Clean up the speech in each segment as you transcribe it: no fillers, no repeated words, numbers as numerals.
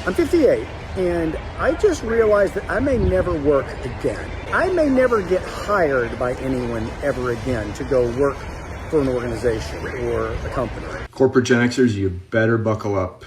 I'm 58, and I just realized that I may never work again. I may never get hired by anyone ever again to go work for an organization or a company. Corporate Gen Xers, you better buckle up.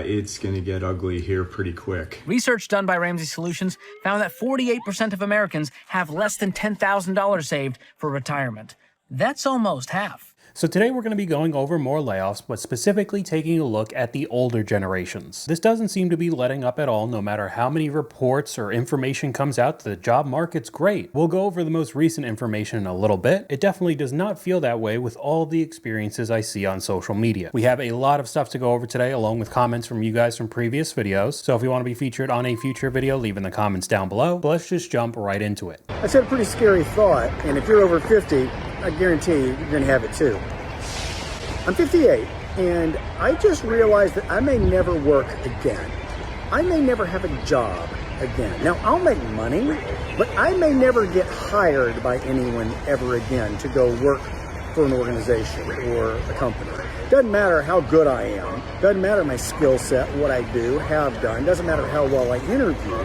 It's going to get ugly here pretty quick. Research done by Ramsey Solutions found that 48% of Americans have less than $10,000 saved for retirement. That's almost half. So today we're going to be going over more layoffs, but specifically taking a look at the older generations. This doesn't seem to be letting up at all, no matter how many reports or information comes out. The job market's great. We'll go over the most recent information in a little bit. It definitely does not feel that way with all the experiences I see on social media. We have a lot of stuff to go over today, along with comments from you guys from previous videos. So if you want to be featured on a future video, leave in the comments down below. But let's just jump right into it. That's a pretty scary thought, and if you're over 50, I guarantee you're going to have it too. I'm 58, and I just realized that I may never work again. I may never have a job again. Now, I'll make money, but I may never get hired by anyone ever again to go work for an organization or a company. Doesn't matter how good I am, doesn't matter my skill set, what I do, have done, doesn't matter how well I interview.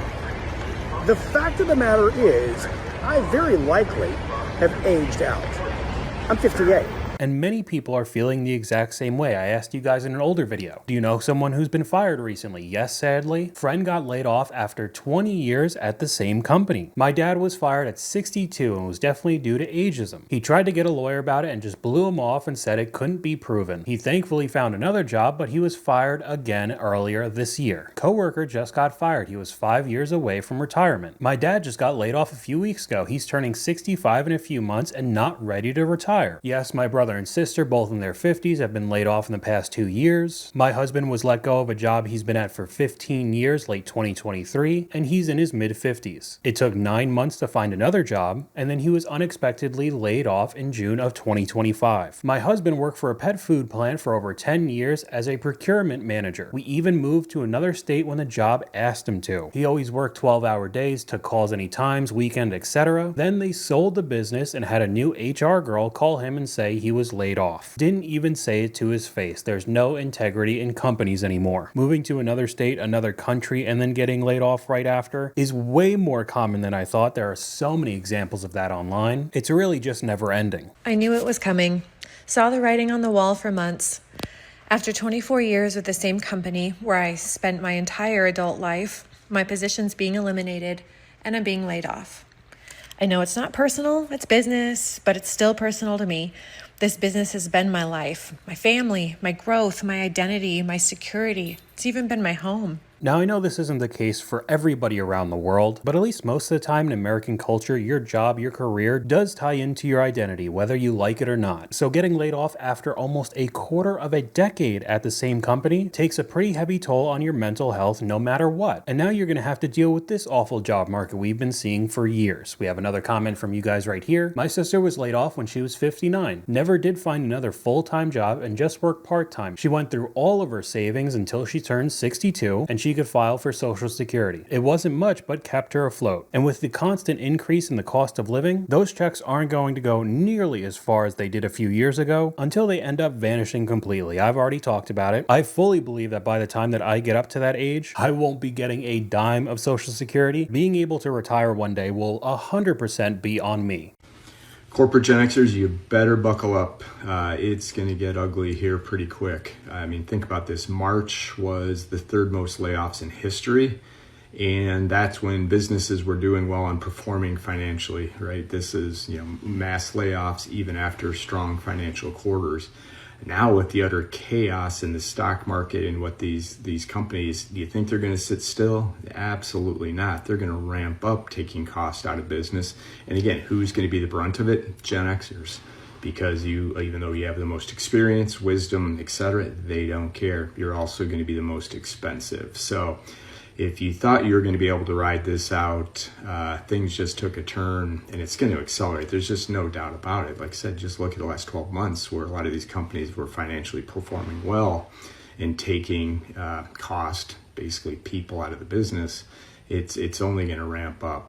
The fact of the matter is, I very likely have aged out. I'm 58. And many people are feeling the exact same way. I asked you guys in an older video. Do you know someone who's been fired recently? Yes, sadly. Friend got laid off after 20 years at the same company. My dad was fired at 62 and was definitely due to ageism. He tried to get a lawyer about it and just blew him off and said it couldn't be proven. He thankfully found another job, but he was fired again earlier this year. Coworker just got fired. He was 5 years away from retirement. My dad just got laid off a few weeks ago. He's turning 65 in a few months and not ready to retire. Yes, my brother and sister, both in their 50s, have been laid off in the past 2 years. My husband was let go of a job he's been at for 15 years, late 2023, and he's in his mid-50s. It took 9 months to find another job, and then he was unexpectedly laid off in June of 2025. My husband worked for a pet food plant for over 10 years as a procurement manager. We even moved to another state when the job asked him to. He always worked 12-hour days, took calls any times, weekend, etc. Then they sold the business and had a new HR girl call him and say he was laid off. Didn't even say it to his face. There's no integrity in companies anymore. Moving to another state, another country, and then getting laid off right after is way more common than I thought. There are so many examples of that online. It's really just never ending. I knew it was coming. Saw the writing on the wall for months. After 24 years with the same company where I spent my entire adult life, my position's being eliminated and I'm being laid off. I know it's not personal, it's business, but it's still personal to me. This business has been my life, my family, my growth, my identity, my security. It's even been my home. Now, I know this isn't the case for everybody around the world, but at least most of the time in American culture, your job, your career does tie into your identity, whether you like it or not. So getting laid off after almost a quarter of a decade at the same company takes a pretty heavy toll on your mental health no matter what. And now you're going to have to deal with this awful job market we've been seeing for years. We have another comment from you guys right here. My sister was laid off when she was 59. Never did find another full-time job and just worked part-time. She went through all of her savings until she turned 62 and she could file for Social Security. It wasn't much, but kept her afloat. And with the constant increase in the cost of living, those checks aren't going to go nearly as far as they did a few years ago until they end up vanishing completely. I've already talked about it. I fully believe that by the time that I get up to that age, I won't be getting a dime of Social Security. Being able to retire one day will 100% be on me. Corporate Gen Xers, you better buckle up. It's going to get ugly here pretty quick. I mean, think about this. March was the third most layoffs in history. And that's when businesses were doing well and performing financially, right? This is, mass layoffs even after strong financial quarters. Now with the utter chaos in the stock market and what these companies, do you think they're going to sit still? Absolutely not. They're going to ramp up taking cost out of business. And again, who's going to be the brunt of it? Gen Xers. Because even though you have the most experience, wisdom, etc., they don't care. You're also going to be the most expensive. So if you thought you were going to be able to ride this out, things just took a turn and it's going to accelerate. There's just no doubt about it. Like I said, just look at the last 12 months where a lot of these companies were financially performing well and taking cost, basically people out of the business. It's only going to ramp up.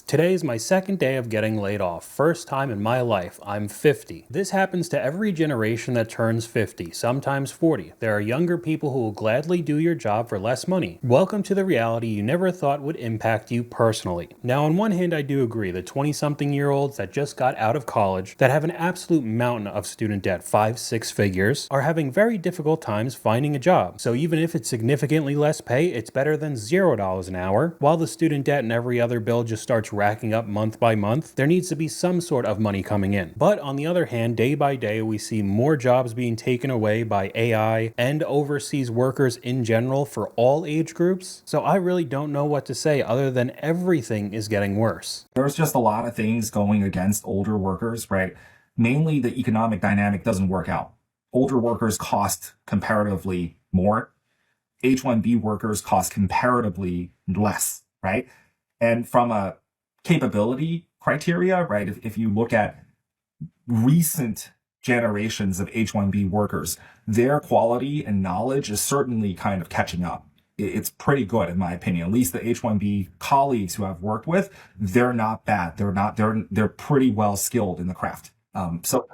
Today is my second day of getting laid off. First time in my life. I'm 50. This happens to every generation that turns 50, sometimes 40. There are younger people who will gladly do your job for less money. Welcome to the reality you never thought would impact you personally. Now, on one hand, I do agree that 20-something-year-olds that just got out of college, that have an absolute mountain of student debt, 5-6 figures, are having very difficult times finding a job. So even if it's significantly less pay, it's better than $0 an hour. While the student debt and every other bill just starts racking up month by month, there needs to be some sort of money coming in. But on the other hand, day by day, we see more jobs being taken away by AI and overseas workers in general for all age groups. So I really don't know what to say other than everything is getting worse. There's just a lot of things going against older workers, right? Mainly the economic dynamic doesn't work out. Older workers cost comparatively more. H-1B workers cost comparatively less, right? And from a capability criteria, right, if you look at recent generations of H-1B workers, their quality and knowledge is certainly kind of catching up. It's pretty good, in my opinion. At least the H-1B colleagues who I've worked with, they're not bad. They're pretty well skilled in the craft. So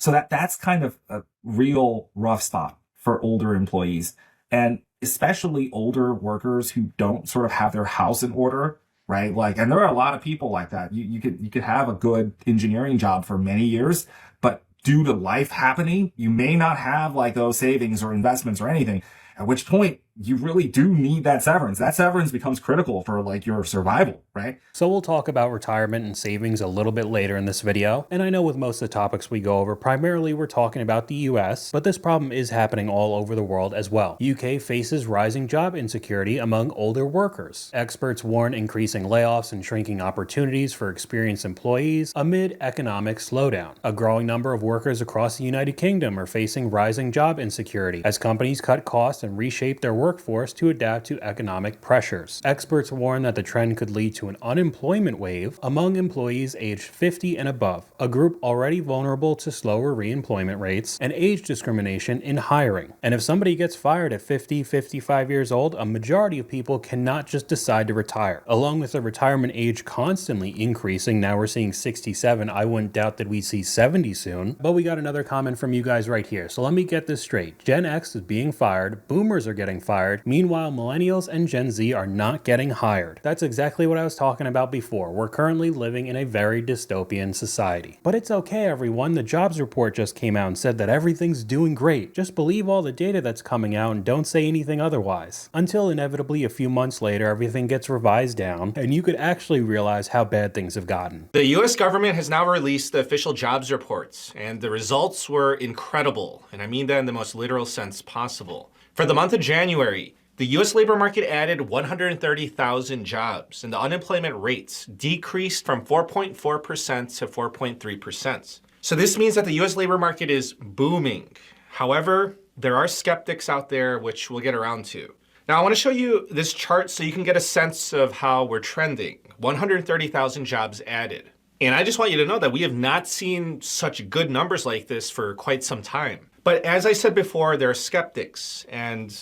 that's kind of a real rough spot for older employees, and especially older workers who don't sort of have their house in order, right? Like, and there are a lot of people like that. You could have a good engineering job for many years, but due to life happening, you may not have like those savings or investments or anything, at which point you really do need that severance. That severance becomes critical for like your survival, right? So we'll talk about retirement and savings a little bit later in this video. And I know with most of the topics we go over, primarily we're talking about the US, but this problem is happening all over the world as well. UK faces rising job insecurity among older workers. Experts warn increasing layoffs and shrinking opportunities for experienced employees amid economic slowdown. A growing number of workers across the United Kingdom are facing rising job insecurity as companies cut costs and reshape their workforce to adapt to economic pressures. Experts warn that the trend could lead to an unemployment wave among employees aged 50 and above, a group already vulnerable to slower reemployment rates and age discrimination in hiring. And if somebody gets fired at 50, 55 years old, a majority of people cannot just decide to retire. Along with the retirement age constantly increasing, now we're seeing 67, I wouldn't doubt that we see 70 soon. But we got another comment from you guys right here, so let me get this straight. Gen X is being fired, boomers are getting fired, meanwhile millennials and Gen Z are not getting hired. That's exactly what I was talking about before. We're currently living in a very dystopian society. But it's okay, everyone. The jobs report just came out and said that everything's doing great. Just believe all the data that's coming out and don't say anything otherwise. Until inevitably a few months later, everything gets revised down and you could actually realize how bad things have gotten. The US government has now released the official jobs reports, and the results were incredible. And I mean that in the most literal sense possible. For the month of January, the US labor market added 130,000 jobs, and the unemployment rates decreased from 4.4% to 4.3%. So this means that the US labor market is booming. However, there are skeptics out there, which we'll get around to. Now, I want to show you this chart so you can get a sense of how we're trending. 130,000 jobs added. And I just want you to know that we have not seen such good numbers like this for quite some time. But as I said before, there are skeptics, and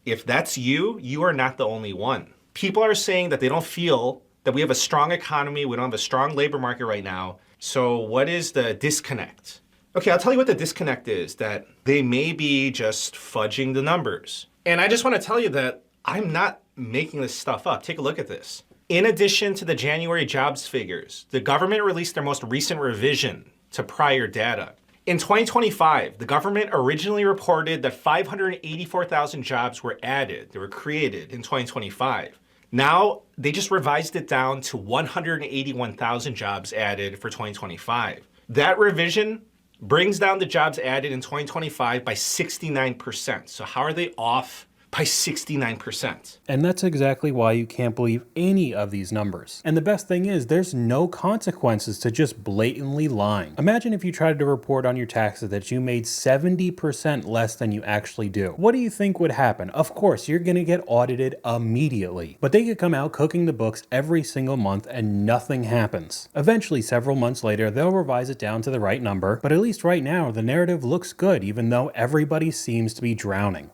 if that's you, you are not the only one. People are saying that they don't feel that we have a strong economy, we don't have a strong labor market right now. So what is the disconnect? Okay, I'll tell you what the disconnect is, that they may be just fudging the numbers. And I just want to tell you that I'm not making this stuff up. Take a look at this. In addition to the January jobs figures, the government released their most recent revision to prior data. In 2025, the government originally reported that 584,000 jobs were added, they were created in 2025. Now, they just revised it down to 181,000 jobs added for 2025. That revision brings down the jobs added in 2025 by 69%. So how are they off by 69%? And that's exactly why you can't believe any of these numbers. And the best thing is, there's no consequences to just blatantly lying. Imagine if you tried to report on your taxes that you made 70% less than you actually do. What do you think would happen? Of course, you're gonna get audited immediately. But they could come out cooking the books every single month and nothing happens. Eventually, several months later, they'll revise it down to the right number, but at least right now, the narrative looks good, even though everybody seems to be drowning.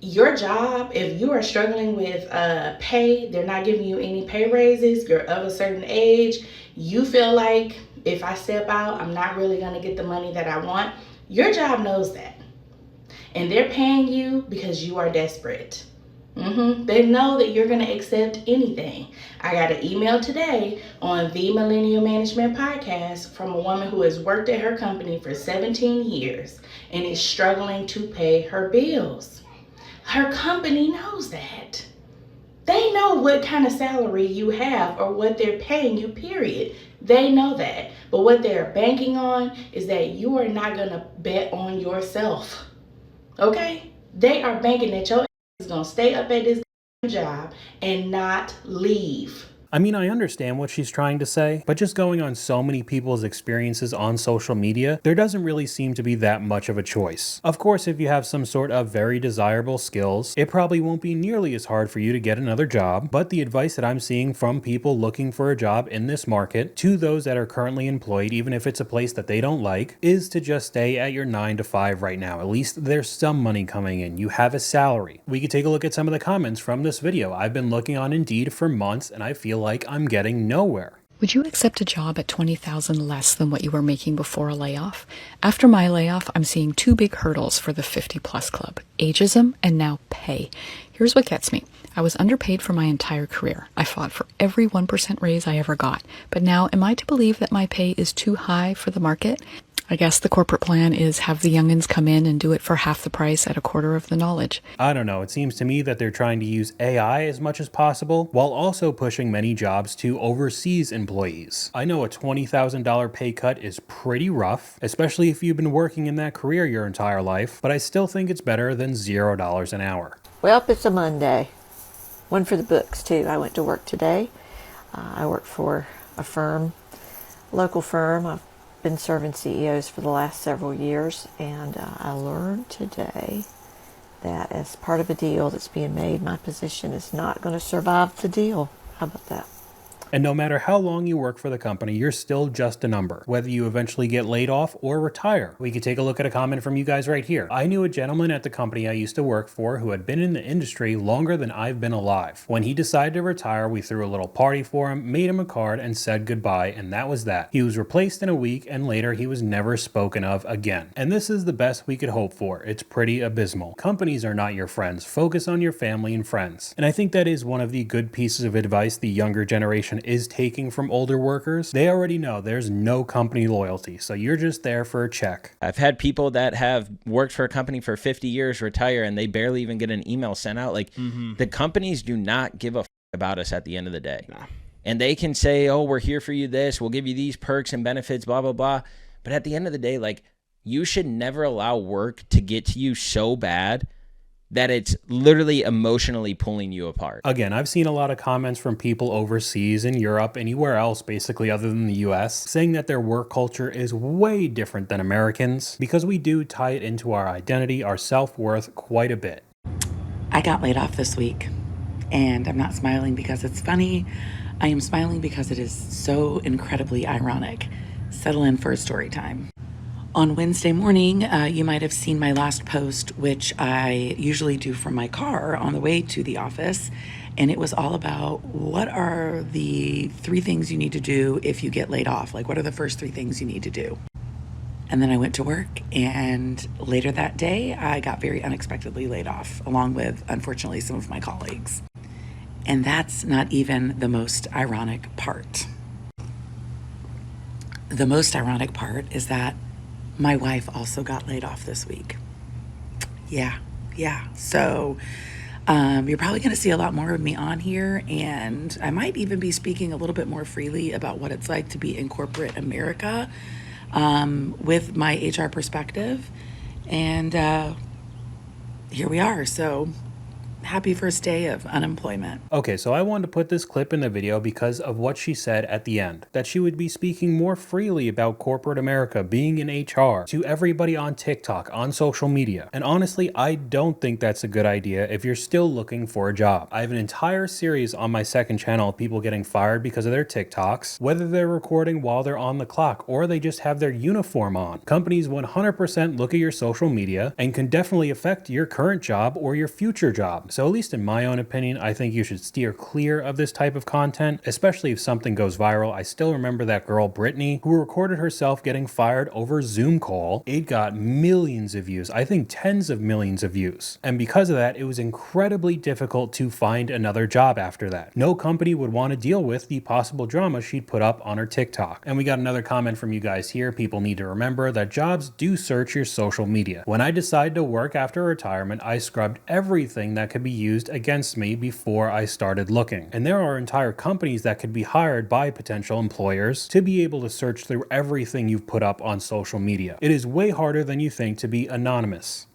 your job, if you are struggling with pay, they're not giving you any pay raises, you're of a certain age, you feel like if I step out, I'm not really going to get the money that I want, your job knows that. And they're paying you because you are desperate. They know that you're going to accept anything. I got an email today on the Millennial Management Podcast from a woman who has worked at her company for 17 years and is struggling to pay her bills. Her company knows that. They know what kind of salary you have or what they're paying you, period. They know that. But what they're banking on is that you are not going to bet on yourself. Okay? They are banking that your is going to stay up at this job and not leave. I mean, I understand what she's trying to say, but just going on so many people's experiences on social media, there doesn't really seem to be that much of a choice. Of course, if you have some sort of very desirable skills, it probably won't be nearly as hard for you to get another job, but the advice that I'm seeing from people looking for a job in this market, to those that are currently employed, even if it's a place that they don't like, is to just stay at your 9 to 5 right now. At least there's some money coming in. You have a salary. We could take a look at some of the comments from this video. I've been looking on Indeed for months, and I feel like I'm getting nowhere. Would you accept a job at $20,000 less than what you were making before a layoff? After my layoff, I'm seeing two big hurdles for the 50-plus club: ageism and now pay. Here's what gets me. I was underpaid for my entire career. I fought for every 1% raise I ever got. But now, am I to believe that my pay is too high for the market? I guess the corporate plan is have the youngins come in and do it for half the price at a quarter of the knowledge. I don't know. It seems to me that they're trying to use AI as much as possible while also pushing many jobs to overseas employees. I know a $20,000 pay cut is pretty rough, especially if you've been working in that career your entire life, but I still think it's better than $0 an hour. Well, it's a Monday. One for the books, too. I went to work today. I work for a firm, local firm. I've been serving CEOs for the last several years, and I learned today that as part of a deal that's being made, my position is not going to survive the deal. How about that? And no matter how long you work for the company, you're still just a number, whether you eventually get laid off or retire. We could take a look at a comment from you guys right here. I knew a gentleman at the company I used to work for who had been in the industry longer than I've been alive. When he decided to retire, we threw a little party for him, made him a card, and said goodbye, and that was that. He was replaced in a week, and later he was never spoken of again. And this is the best we could hope for. It's pretty abysmal. Companies are not your friends. Focus on your family and friends. And I think that is one of the good pieces of advice the younger generation is taking from older workers. They already know there's no company loyalty, so you're just there for a check. I've had people that have worked for a company for 50 years retire and they barely even get an email sent out. Like, the companies do not give a about us at the end of the day. Nah. And they can say, oh, we're here for you this, we'll give you these perks and benefits, blah, blah, blah. But at the end of the day, like, you should never allow work to get to you so bad that it's literally emotionally pulling you apart. Again, I've seen a lot of comments from people overseas in Europe, anywhere else basically other than the US, saying that their work culture is way different than Americans because we do tie it into our identity, our self-worth quite a bit. I got laid off this week, and I'm not smiling because it's funny. I am smiling because it is so incredibly ironic. Settle in for a story time. On Wednesday morning, you might have seen my last post, which I usually do from my car on the way to the office. And it was all about what are the 3 things you need to do if you get laid off? Like, what are the first 3 things you need to do? And then I went to work, and later that day, I got very unexpectedly laid off, along with, unfortunately, some of my colleagues. And that's not even the most ironic part. The most ironic part is that my wife also got laid off this week. Yeah. So you're probably going to see a lot more of me on here, and I might even be speaking a little bit more freely about what it's like to be in corporate America with my HR perspective. And here we are. So Happy first day of unemployment. Okay, so I wanted to put this clip in the video because of what she said at the end, that she would be speaking more freely about corporate America being in HR to everybody on TikTok, on social media. And honestly, I don't think that's a good idea if you're still looking for a job. I have an entire series on my second channel of people getting fired because of their TikToks, whether they're recording while they're on the clock or they just have their uniform on. Companies 100% look at your social media and can definitely affect your current job or your future job. So at least in my own opinion, I think you should steer clear of this type of content, especially if something goes viral. I still remember that girl, Brittany, who recorded herself getting fired over Zoom call. It got millions of views, I think tens of millions of views. And because of that, it was incredibly difficult to find another job after that. No company would want to deal with the possible drama she'd put up on her TikTok. And we got another comment from you guys here. People need to remember that jobs do search your social media. When I decided to work after retirement, I scrubbed everything that could be used against me before I started looking. And there are entire companies that could be hired by potential employers to be able to search through everything you've put up on social media. It is way harder than you think to be anonymous.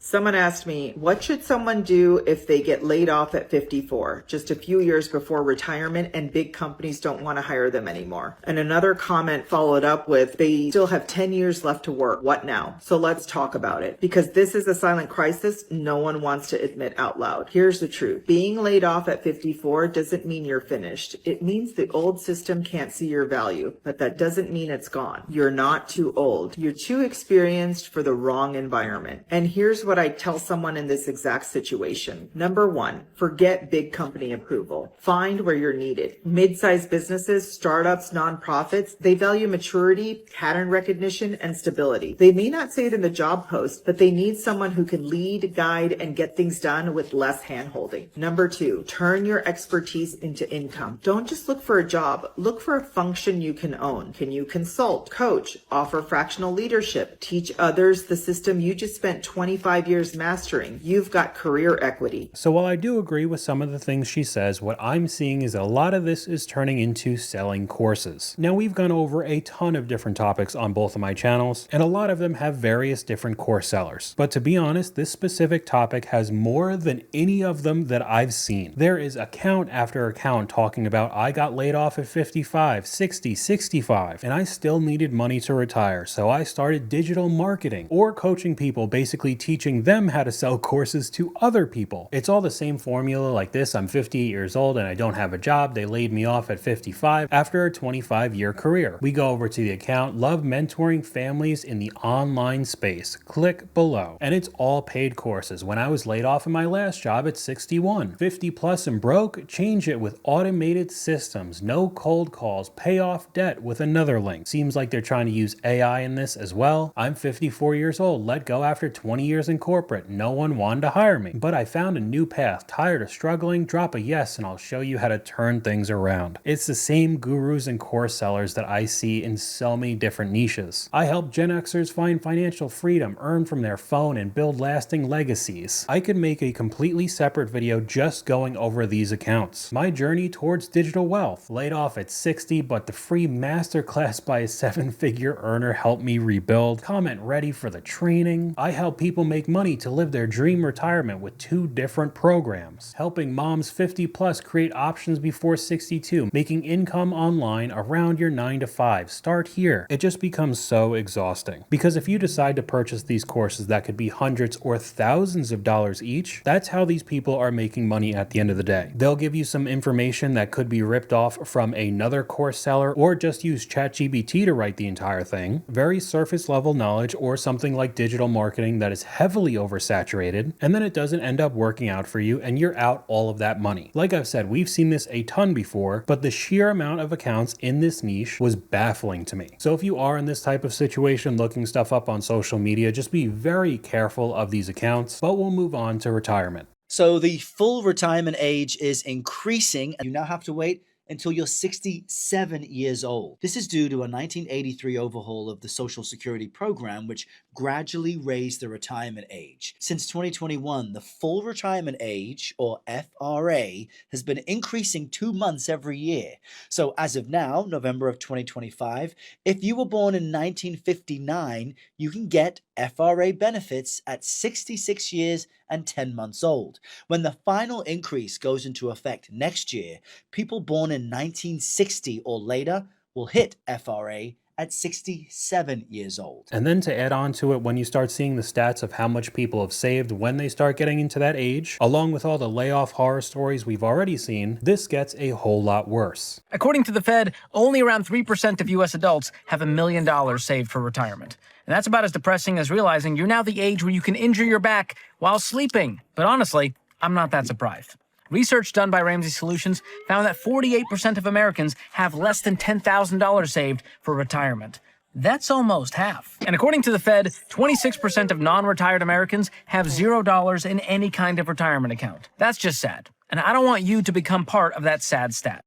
Someone asked me, what should someone do if they get laid off at 54, just a few years before retirement and big companies don't want to hire them anymore? And another comment followed up with, they still have 10 years left to work. What now? So let's talk about it. Because this is a silent crisis no one wants to admit out loud. Here's the truth. Being laid off at 54 doesn't mean you're finished. It means the old system can't see your value, but that doesn't mean it's gone. You're not too old. You're too experienced for the wrong environment. And here's what I tell someone in this exact situation. Number one, forget big company approval. Find where you're needed. Mid-sized businesses, startups, nonprofits, they value maturity, pattern recognition, and stability. They may not say it in the job post, but they need someone who can lead, guide, and get things done with less hand-holding. Number two, turn your expertise into income. Don't just look for a job. Look for a function you can own. Can you consult, coach, offer fractional leadership, teach others the system you just spent 25 years mastering? You've got career equity. So while I do agree with some of the things she says, what I'm seeing is a lot of this is turning into selling courses. Now, we've gone over a ton of different topics on both of my channels, and a lot of them have various different course sellers. But to be honest, this specific topic has more than any of them that I've seen. There is account after account talking about, I got laid off at 55, 60, 65, and I still needed money to retire, so I started digital marketing or coaching people, basically teaching them how to sell courses to other people. It's all the same formula like this. I'm 58 years old and I don't have a job. They laid me off at 55 after a 25-year career. We go over to the account, love mentoring families in the online space. Click below. And it's all paid courses. When I was laid off in my last job at 61, 50 plus and broke, change it with automated systems, no cold calls, pay off debt with another link. Seems like they're trying to use AI in this as well. I'm 54 years old, let go after 20 years in corporate. No one wanted to hire me, but I found a new path. Tired of struggling? Drop a yes and I'll show you how to turn things around. It's the same gurus and course sellers that I see in so many different niches. I help Gen Xers find financial freedom, earn from their phone, and build lasting legacies. I could make a completely separate video just going over these accounts. My journey towards digital wealth. Laid off at 60, but the free masterclass by a 7-figure earner helped me rebuild. Comment ready for the training. I help people make money to live their dream retirement with 2 different programs. Helping moms 50 plus create options before 62, making income online around your 9 to 5. Start here. It just becomes so exhausting. Because if you decide to purchase these courses that could be hundreds or thousands of dollars each, that's how these people are making money at the end of the day. They'll give you some information that could be ripped off from another course seller, or just use ChatGPT to write the entire thing. Very surface level knowledge, or something like digital marketing that is heavily oversaturated, and then it doesn't end up working out for you and you're out all of that money. Like I've said, we've seen this a ton before, but the sheer amount of accounts in this niche was baffling to me. So if you are in this type of situation looking stuff up on social media, just be very careful of these accounts, but we'll move on to retirement. So the full retirement age is increasing, and you now have to wait until you're 67 years old. This is due to a 1983 overhaul of the Social Security program, which gradually raise the retirement age. Since 2021, the full retirement age, or FRA, has been increasing 2 months every year. So as of now, November of 2025, if you were born in 1959, you can get FRA benefits at 66 years and 10 months old. When the final increase goes into effect next year, people born in 1960 or later will hit FRA at 67 years old. And then to add on to it, when you start seeing the stats of how much people have saved when they start getting into that age, along with all the layoff horror stories we've already seen, this gets a whole lot worse. According to the Fed, only around 3% of U.S. adults have $1 million saved for retirement. And that's about as depressing as realizing you're now the age where you can injure your back while sleeping. But honestly, I'm not that surprised. Research done by Ramsey Solutions found that 48% of Americans have less than $10,000 saved for retirement. That's almost half. And according to the Fed, 26% of non-retired Americans have $0 in any kind of retirement account. That's just sad. And I don't want you to become part of that sad stat.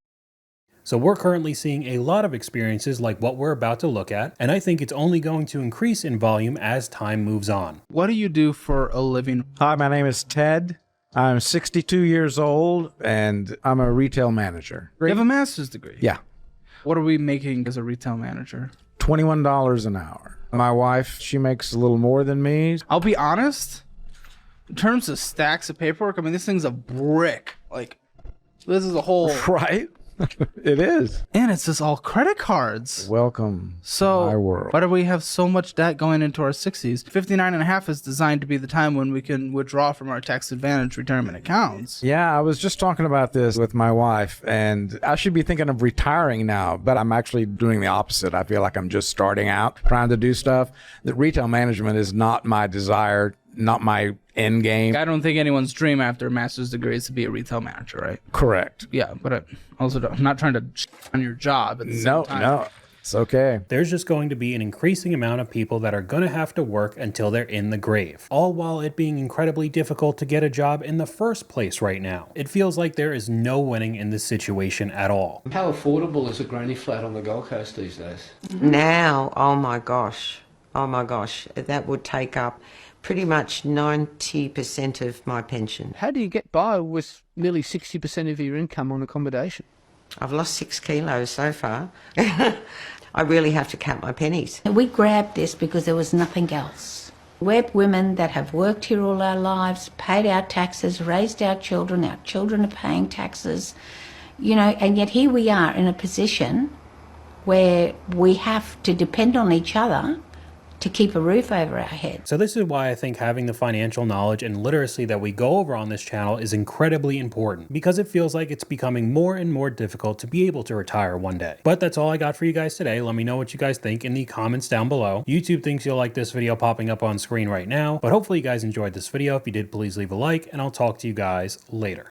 So we're currently seeing a lot of experiences like what we're about to look at, and I think it's only going to increase in volume as time moves on. What do you do for a living? Hi, my name is Ted. I'm 62 years old, and I'm a retail manager. You have a master's degree? Yeah. What are we making as a retail manager? $21 an hour. My wife, she makes a little more than me. I'll be honest, in terms of stacks of paperwork, I mean, this thing's a brick. Like, this is a whole... Right? It is. And it's just all credit cards. Welcome so, to my world. Why do we have so much debt going into our 60s? 59 and a half is designed to be the time when we can withdraw from our tax advantage retirement accounts. Yeah, I was just talking about this with my wife, and I should be thinking of retiring now, but I'm actually doing the opposite. I feel like I'm just starting out, trying to do stuff. The retail management is not my desire, not my end game. I don't think anyone's dream after a master's degree is to be a retail manager, right? Correct. Yeah, but I'm not trying to on your job at the same time. No, it's okay. There's just going to be an increasing amount of people that are going to have to work until they're in the grave, all while it being incredibly difficult to get a job in the first place right now. It feels like there is no winning in this situation at all. How affordable is a granny flat on the Gold Coast these days? Now, oh my gosh, that would take up pretty much 90% of my pension. How do you get by with nearly 60% of your income on accommodation? I've lost 6 kilos so far. I really have to count my pennies. We grabbed this because there was nothing else. We're women that have worked here all our lives, paid our taxes, raised our children are paying taxes, and yet here we are in a position where we have to depend on each other to keep a roof over our head. So this is why I think having the financial knowledge and literacy that we go over on this channel is incredibly important, because it feels like it's becoming more and more difficult to be able to retire one day. But that's all I got for you guys today. Let me know what you guys think in the comments down below. YouTube thinks you'll like this video popping up on screen right now, but hopefully you guys enjoyed this video. If you did, please leave a like, and I'll talk to you guys later.